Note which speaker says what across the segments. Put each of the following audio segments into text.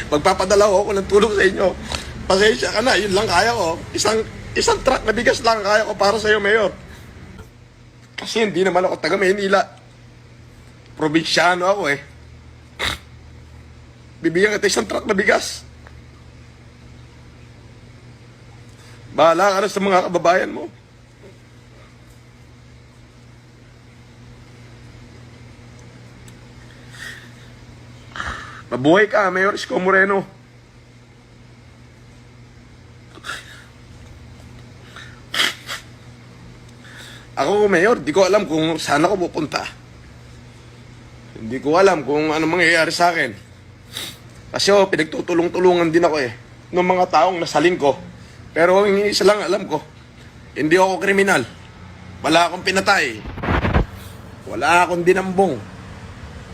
Speaker 1: Magpapadala ako ng tulong sa inyo. Pasensya ka na, yun lang kaya ko. Isang truck na bigas lang kaya ko para sa iyo, Mayor. Kasi hindi naman ako taga Maynila. Probinsyano ako eh. Bibigyan kita isang truck na bigas. Bahala ka na sa mga kababayan mo. Mabuhay ka, Mayor Isko Moreno. Ako, Mayor, di ko alam kung saan ako pupunta. Hindi ko alam kung ano mangyayari sa akin. Kasi pinagtutulong-tulungan din ako eh, ng mga taong nasaling ko. Pero yung isa lang alam ko, hindi ako kriminal. Wala akong pinatay. Wala akong dinambong.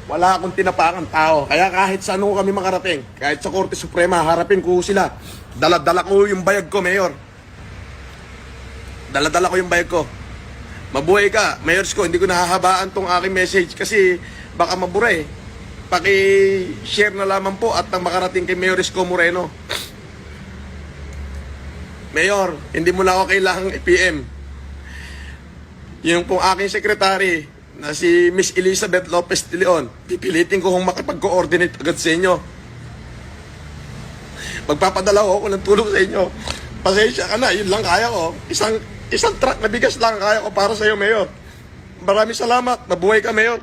Speaker 1: Wala akong tinapakan tao. Kaya kahit saan kami makarating, kahit sa Korte Suprema, harapin ko sila. Dala-dala ko yung bayag ko, Mayor. Dala-dala ko yung bayag ko. Mabuhay ka, Mayor Isko. Hindi ko nahahabaan tong aking message kasi baka mabura eh. Paki-share na lamang po at nang makarating kay Mayor Isko Moreno. Mayor, hindi mo na ako kailangang i-PM. Yung pong aking secretary na si Miss Elizabeth Lopez de Leon, pipilitin ko kung makipag-coordinate agad sa inyo. Magpapadala ako ng tulong sa inyo. Pasensya ka na, yun lang kaya ko. Isang truck na bigas lang kaya ko para sa iyo, Mayor. Maraming salamat. Mabuhay ka, Mayor.